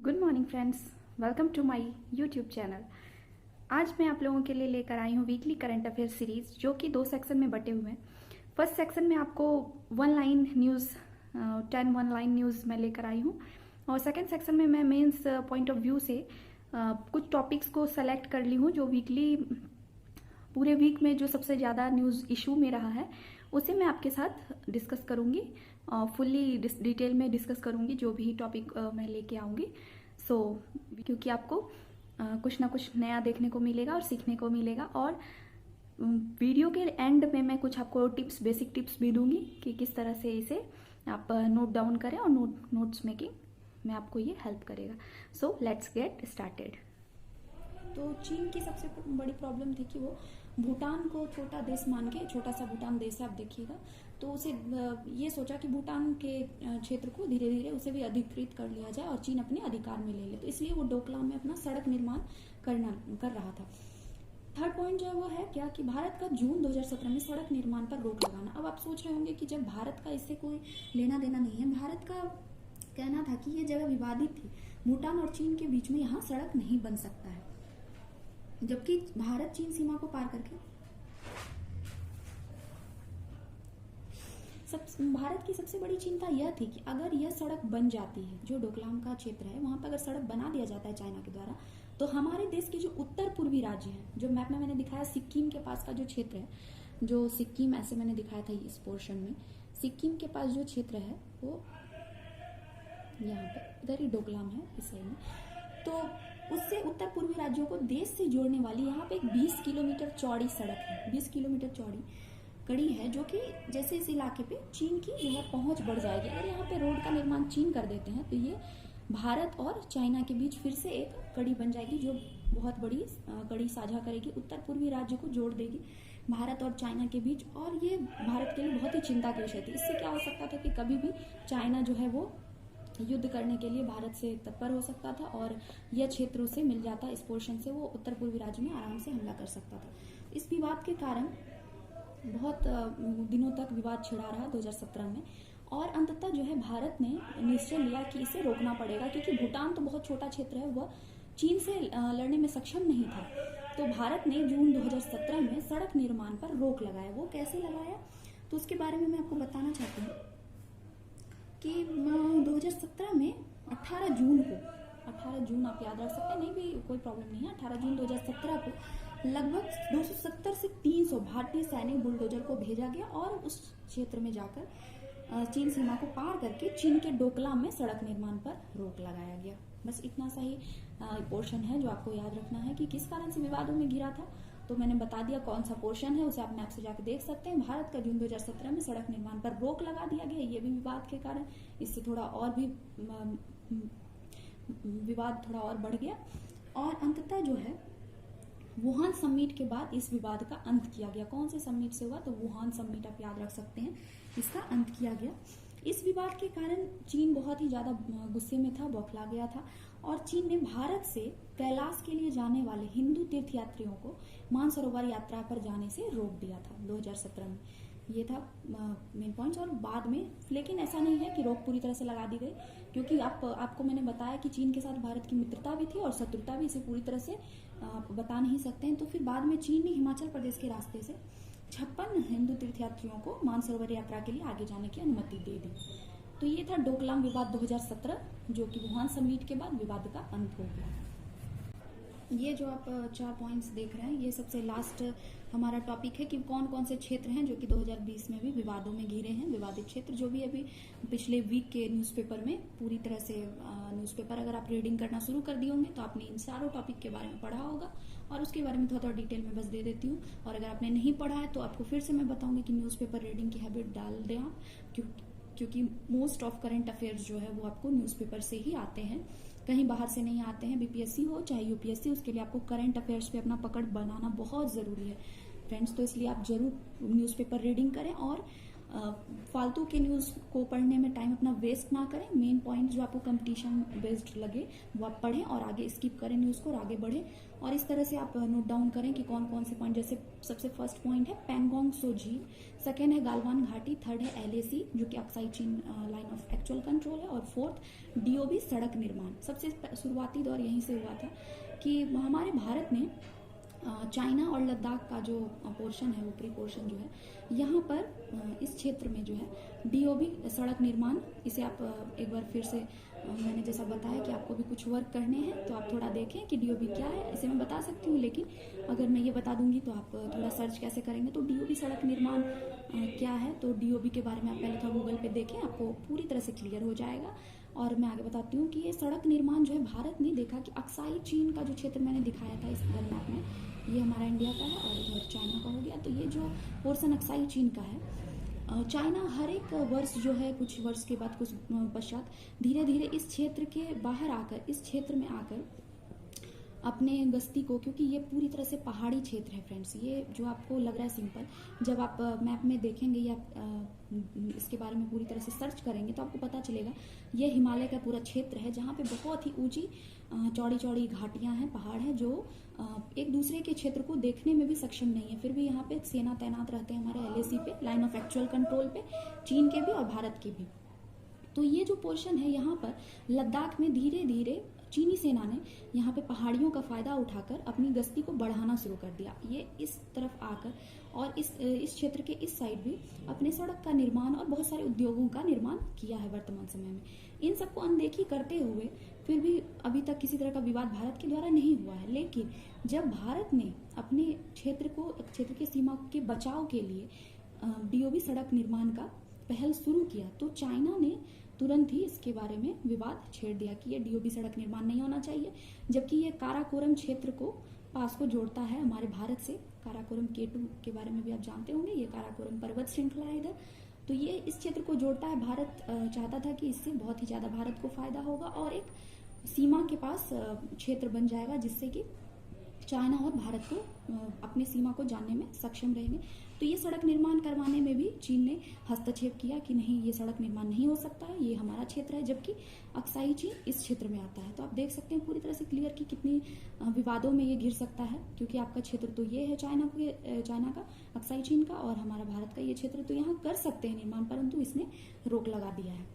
Good morning friends, welcome to my YouTube channel. आज मैं आप लोगों के लिए लेकर आई हूँ वीकली करंट अफेयर सीरीज, जो कि 2 सेक्शन में बटे हुए हैं। फर्स्ट सेक्शन में आपको one line news 10 one line news मैं लेकर आई हूँ, और सेकंड सेक्शन में मैं मेंस पॉइंट ऑफ व्यू से कुछ टॉपिक्स को सेलेक्ट कर ली हूँ, जो वीकली पूरे वीक में जो सबसे ज़्यादा न्यूज़ इशू में रहा है उसे मैं आपके साथ डिस्कस करूँगी, फुल्ली डिटेल में डिस्कस करूँगी जो भी टॉपिक मैं लेके आऊँगी। क्योंकि आपको कुछ ना कुछ नया देखने को मिलेगा और सीखने को मिलेगा, और वीडियो के एंड में मैं कुछ आपको टिप्स, बेसिक टिप्स भी दूंगी कि किस तरह से इसे आप नोट डाउन करें, और नोट्स मेकिंग में आपको ये हेल्प करेगा। So let's get started. तो चीन की सबसे बड़ी प्रॉब्लम थी कि वो भूटान को छोटा देश मान के, छोटा सा भूटान देश है आप देखिएगा, तो उसे ये सोचा कि भूटान के क्षेत्र को धीरे धीरे उसे भी अधिकृत कर लिया जाए और चीन अपने अधिकार में ले ले। तो इसलिए वो डोकलाम में अपना सड़क निर्माण कर रहा था। थर्ड पॉइंट जो है वो है क्या कि भारत का जून 2017 में सड़क निर्माण पर रोक लगाना। अब आप सोच रहे होंगे कि जब भारत का इससे कोई लेना देना नहीं है, भारत का कहना था कि ये जगह विवादित थी, भूटान और चीन के बीच में यहाँ सड़क नहीं बन सकता है, जबकि भारत चीन सीमा को पार करके भारत की सबसे बड़ी चिंता यह थी कि अगर यह सड़क बन जाती है, जो डोकलाम का क्षेत्र है वहां पर अगर सड़क बना दिया जाता है चाइना के द्वारा, तो हमारे देश के जो उत्तर पूर्वी राज्य हैं, जो मैप में मैंने दिखाया सिक्किम के पास का जो क्षेत्र है, जो सिक्किम ऐसे मैंने दिखाया था इस पोर्शन में, सिक्किम के पास जो क्षेत्र है वो यहाँ पे इधर ही डोकलाम है इस साइड में, तो उससे उत्तर पूर्वी राज्यों को देश से जोड़ने वाली यहाँ पे एक 20 किलोमीटर चौड़ी सड़क है, 20 किलोमीटर चौड़ी कड़ी है, जो कि जैसे इस इलाके पे चीन की जो है पहुंच बढ़ जाएगी। अगर यहाँ पे रोड का निर्माण चीन कर देते हैं तो ये भारत और चाइना के बीच फिर से एक कड़ी बन जाएगी, जो बहुत बड़ी कड़ी साझा करेगी, उत्तर पूर्वी राज्य को जोड़ देगी भारत और चाइना के बीच। और ये भारत के लिए बहुत ही चिंता की विषय थी। इससे क्या हो सकता था कि कभी भी चाइना जो है वो युद्ध करने के लिए भारत से तत्पर हो सकता था, और यह क्षेत्र उसे मिल जाता, इस पोर्शन से वो उत्तर पूर्वी राज्य में आराम से हमला कर सकता था। इस विवाद के कारण बहुत दिनों तक विवाद छिड़ा रहा 2017 में, और अंततः जो है भारत ने निश्चय लिया कि इसे रोकना पड़ेगा, क्योंकि भूटान तो बहुत छोटा क्षेत्र है, वह चीन से लड़ने में सक्षम नहीं था। तो भारत ने जून 2017 में सड़क निर्माण पर रोक लगाया। वो कैसे लगाया तो उसके बारे में मैं आपको बताना चाहती हूँ कि 2017 में 18 जून आप याद रख सकते हैं, नहीं भी कोई प्रॉब्लम नहीं है, 18 जून 2017 को लगभग 270 से 300 भारतीय सैनिक बुलडोजर को भेजा गया और उस क्षेत्र में जाकर चीन सीमा को पार करके चीन के डोकलाम में सड़क निर्माण पर रोक लगाया गया। बस इतना सा ही पोर्शन है जो आपको याद रखना है कि किस कारण से विवादों में घिरा था। तो मैंने बता दिया कौन सा पोर्शन है, उसे आप मैप से जाकर देख सकते हैं। भारत का जून 2017 में सड़क निर्माण पर रोक लगा दिया गया, ये भी विवाद के कारण, इससे थोड़ा और भी विवाद थोड़ा और बढ़ गया, और अंततः जो है वुहान समिट के बाद इस विवाद का अंत किया गया। कौन से समिट से हुआ तो वुहान समिट आप याद रख सकते हैं, इसका अंत किया गया। इस विवाद के कारण चीन बहुत ही ज्यादा गुस्से में था, बौखला गया था, और चीन ने भारत से कैलाश के लिए जाने वाले हिंदू तीर्थयात्रियों को मानसरोवर यात्रा पर जाने से रोक दिया था 2017 में। ये था मेन पॉइंट्स। और बाद में लेकिन ऐसा नहीं है कि रोक पूरी तरह से लगा दी गई, क्योंकि आपको मैंने बताया कि चीन के साथ भारत की मित्रता भी थी और शत्रुता भी, इसे पूरी तरह से आप बता नहीं सकते हैं। तो फिर बाद में चीन ने हिमाचल प्रदेश के रास्ते से 56 हिंदू तीर्थयात्रियों को मानसरोवर यात्रा के लिए आगे जाने की अनुमति दे दी। तो ये था डोकलाम विवाद 2017, जो कि वुहान समिट के बाद विवाद का अंत हो गया। ये जो आप 4 पॉइंट्स देख रहे हैं, ये सबसे लास्ट हमारा टॉपिक है कि कौन कौन से क्षेत्र हैं जो कि 2020 में भी विवादों में घिरे हैं। विवादित क्षेत्र जो भी अभी पिछले वीक के न्यूज़पेपर में पूरी तरह से न्यूज़पेपर अगर आप रीडिंग करना शुरू कर दिए होंगे तो आपने इन सारों टॉपिक के बारे में पढ़ा होगा, और उसके बारे में थोड़ा डिटेल में बस दे देती हूँ। और अगर आपने नहीं पढ़ा है तो आपको फिर से मैं बताऊंगी कि न्यूज़पेपर रीडिंग की हैबिट डाल दें आप, क्योंकि मोस्ट ऑफ करंट अफेयर्स जो है वो आपको न्यूज़पेपर से ही आते हैं, कहीं बाहर से नहीं आते हैं। बीपीएससी हो चाहे यूपीएससी, उसके लिए आपको करंट अफेयर्स पे अपना पकड़ बनाना बहुत ज़रूरी है फ्रेंड्स। तो इसलिए आप जरूर न्यूज़पेपर रीडिंग करें, और फालतू के न्यूज़ को पढ़ने में टाइम अपना वेस्ट ना करें। मेन पॉइंट जो आपको कंपटीशन बेस्ड लगे वो आप पढ़ें और आगे स्किप करें न्यूज़ को और आगे बढ़ें। और इस तरह से आप नोट डाउन करें कि कौन कौन से पॉइंट, जैसे सबसे फर्स्ट पॉइंट है पैंगोंग सो झील, सेकेंड है गालवान घाटी, थर्ड है एलएसी जो कि अक्साई चीन लाइन ऑफ एक्चुअल कंट्रोल है, और फोर्थ डीओबी सड़क निर्माण। सबसे शुरुआती दौर यहीं से हुआ था कि हमारे भारत ने चाइना और लद्दाख का जो पोर्शन है, ऊपरी पोर्शन जो है, यहाँ पर इस क्षेत्र में जो है डीओबी सड़क निर्माण, इसे आप एक बार फिर से मैंने जैसा बताया कि आपको भी कुछ वर्क करने हैं तो आप थोड़ा देखें कि डीओबी क्या है। इसे मैं बता सकती हूँ, लेकिन अगर मैं ये बता दूंगी तो आप थोड़ा सर्च कैसे करेंगे। तो डीओबी सड़क निर्माण क्या है, तो डीओबी के बारे में आप पहले थोड़ा गूगल पे देखें, आपको पूरी तरह से क्लियर हो जाएगा। और मैं आगे बताती हूँ कि ये सड़क निर्माण जो है, भारत ने देखा कि अक्साई चीन का जो क्षेत्र मैंने दिखाया था इस मैप में, ये हमारा इंडिया का है और इधर चाइना का हो गया। तो ये जो पोर्शन अक्साई चीन का है, चाइना हर एक वर्ष जो है, कुछ वर्ष के बाद, कुछ पश्चात धीरे धीरे इस क्षेत्र के बाहर आकर, इस क्षेत्र में आकर अपने गश्ती को, क्योंकि ये पूरी तरह से पहाड़ी क्षेत्र है फ्रेंड्स, ये जो आपको लग रहा है सिंपल, जब आप मैप में देखेंगे या इसके बारे में पूरी तरह से सर्च करेंगे तो आपको पता चलेगा ये हिमालय का पूरा क्षेत्र है, जहाँ पे बहुत ही ऊंची चौड़ी चौड़ी घाटियाँ हैं, पहाड़ हैं, जो एक दूसरे के क्षेत्र को देखने में भी सक्षम नहीं है। फिर भी यहाँ पे सेना तैनात रहते हैं हमारे एलएसी पे, लाइन ऑफ एक्चुअल कंट्रोल पे, चीन के भी और भारत के भी। तो ये जो पोर्शन है, यहाँ पर लद्दाख में धीरे धीरे चीनी सेना ने यहाँ पे पहाड़ियों का फायदा उठाकर अपनी गश्ती को बढ़ाना शुरू कर दिया। ये इस तरफ आकर और इस क्षेत्र के इस साइड भी अपने सड़क का निर्माण और बहुत सारे उद्योगों का निर्माण किया है वर्तमान समय में। इन सबको अनदेखी करते हुए फिर भी अभी तक किसी तरह का विवाद भारत के द्वारा नहीं हुआ है। लेकिन जब भारत ने अपने क्षेत्र की सीमा के बचाव के लिए डीओबी सड़क निर्माण का पहल शुरू किया, तो चाइना ने तुरंत ही इसके बारे में विवाद छेड़ दिया कि ये डीओबी सड़क निर्माण नहीं होना चाहिए, जबकि ये काराकोरम क्षेत्र को पास को जोड़ता है हमारे भारत से। काराकोरम K2 के बारे में भी आप जानते होंगे, ये काराकोरम पर्वत श्रृंखला है इधर, तो ये इस क्षेत्र को जोड़ता है। भारत चाहता था कि इससे बहुत ही ज़्यादा भारत को फायदा होगा और एक सीमा के पास क्षेत्र बन जाएगा, जिससे कि चाइना और भारत को अपनी सीमा को जानने में सक्षम रहेंगे। तो ये सड़क निर्माण करवाने में भी चीन ने हस्तक्षेप किया कि नहीं, ये सड़क निर्माण नहीं हो सकता है, ये हमारा क्षेत्र है, जबकि अक्साई चीन इस क्षेत्र में आता है। तो आप देख सकते हैं पूरी तरह से क्लियर कि कितनी विवादों में ये घिर सकता है, क्योंकि आपका क्षेत्र तो ये है चाइना का, अक्साई चीन का, और हमारा भारत का ये क्षेत्र, तो यहाँ कर सकते हैं निर्माण, परंतु इसने रोक लगा दिया है।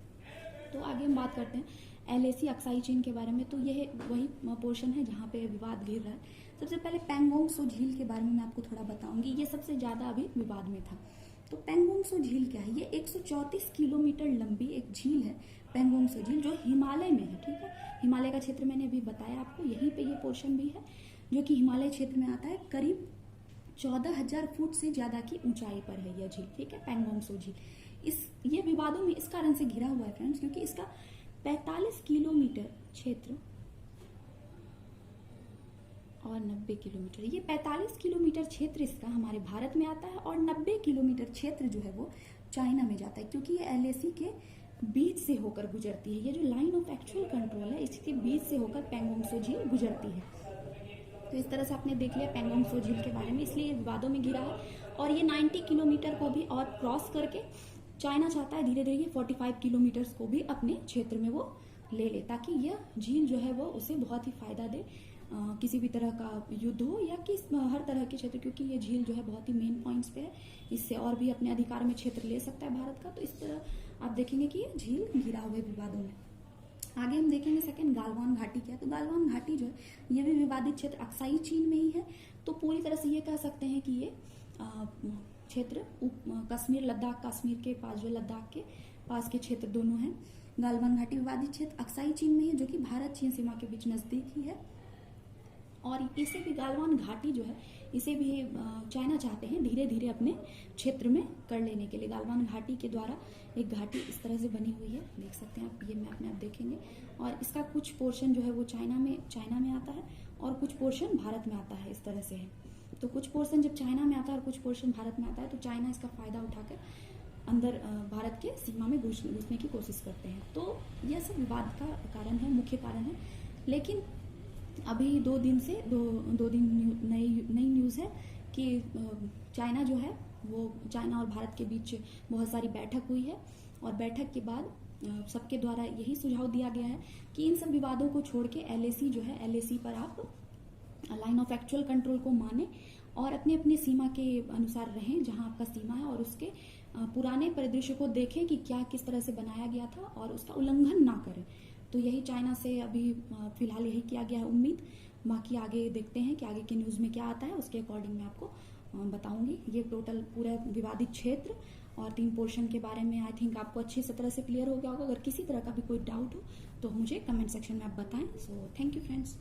तो आगे हम बात करते हैं एलएसी अक्साई चीन के बारे में। तो यह वही पोर्शन है जहाँ पे विवाद घिर रहा है। सबसे पहले पैंगोंग सो झील के बारे में मैं आपको थोड़ा बताऊंगी, ये सबसे ज्यादा अभी विवाद में था। तो पैंगोंग सो झील क्या है? ये 134 किलोमीटर लंबी एक झील है, पैंगोंग सो झील, जो हिमालय में है। ठीक है, हिमालय का क्षेत्र मैंने अभी बताया आपको, यहीं पे ये पोर्शन भी है जो कि हिमालय क्षेत्र में आता है। करीब 14,000 फुट से ज्यादा की ऊंचाई पर है यह झील। ठीक है, पैंगोंग सो झील ये विवादों में इस कारण से घिरा हुआ है फ्रेंड्स, क्योंकि इसका 45 किलोमीटर क्षेत्र और 90 किलोमीटर, ये 45 किलोमीटर क्षेत्र इसका हमारे भारत में आता है और 90 किलोमीटर क्षेत्र जो है वो चाइना में जाता है, क्योंकि ये एलएसी के बीच से होकर गुजरती है। ये जो लाइन ऑफ एक्चुअल कंट्रोल है, इसके बीच से होकर पैंगोंग सो झील गुजरती है। तो इस तरह से आपने देख लिया पैंगोंग सो झील के बारे में, इसलिए ये विवादों में घिरा है। और ये 90 किलोमीटर को भी और क्रॉस करके चाइना चाहता है धीरे धीरे 45 किलोमीटर को भी अपने क्षेत्र में वो ले ले, ताकि यह झील जो है वो उसे बहुत ही फायदा दे, किसी भी तरह का युद्ध हो या हर तरह के क्षेत्र, क्योंकि ये झील जो है बहुत ही मेन पॉइंट्स पे है, इससे और भी अपने अधिकार में क्षेत्र ले सकता है भारत का। तो इस तरह आप देखेंगे कि ये झील घिरा हुआ है विवादों में। आगे हम देखेंगे सेकंड गालवान घाटी क्या है। तो गालवान घाटी जो है ये भी विवादित क्षेत्र अक्साई चीन में ही है। तो पूरी तरह से ये कह सकते हैं कि ये क्षेत्र कश्मीर लद्दाख, कश्मीर के पास जो लद्दाख के पास के क्षेत्र दोनों हैं। गालवान घाटी विवादित क्षेत्र अक्साई चीन में है, जो कि भारत चीन सीमा के बीच नजदीक ही है। और इसे भी गालवान घाटी जो है इसे भी चाइना चाहते हैं धीरे धीरे अपने क्षेत्र में कर लेने के लिए। गालवान घाटी के द्वारा एक घाटी इस तरह से बनी हुई है, देख सकते हैं आप, ये मैप में आप देखेंगे। और इसका कुछ पोर्शन जो है वो चाइना में आता है और कुछ पोर्शन भारत में आता है, इस तरह से है। तो कुछ पोर्शन जब चाइना में आता है और कुछ पोर्शन भारत में आता है, तो चाइना इसका फायदा उठाकर अंदर भारत के सीमा में घुसने की कोशिश करते हैं। तो यह सब विवाद का कारण है, मुख्य कारण है। लेकिन अभी दो दिन नई न्यूज़ है कि चाइना जो है वो चाइना और भारत के बीच बहुत सारी बैठक हुई है और बैठक के बाद सबके द्वारा यही सुझाव दिया गया है कि इन सब विवादों को छोड़ के LAC जो है, LAC पर आप लाइन ऑफ एक्चुअल कंट्रोल को माने और अपने अपने सीमा के अनुसार रहें जहां आपका सीमा है, और उसके पुराने परिदृश्य को देखें कि क्या किस तरह से बनाया गया था और उसका उल्लंघन ना करें। तो यही चाइना से अभी फिलहाल यही किया गया है। उम्मीद बाकी आगे देखते हैं कि आगे के न्यूज़ में क्या आता है, उसके अकॉर्डिंग मैं आपको बताऊंगी। ये टोटल पूरा विवादित क्षेत्र और 3 पोर्शन के बारे में आई थिंक आपको अच्छी तरह से क्लियर हो गया होगा। अगर किसी तरह का भी कोई डाउट हो तो मुझे कमेंट सेक्शन में आप बताएं। So thank you friends.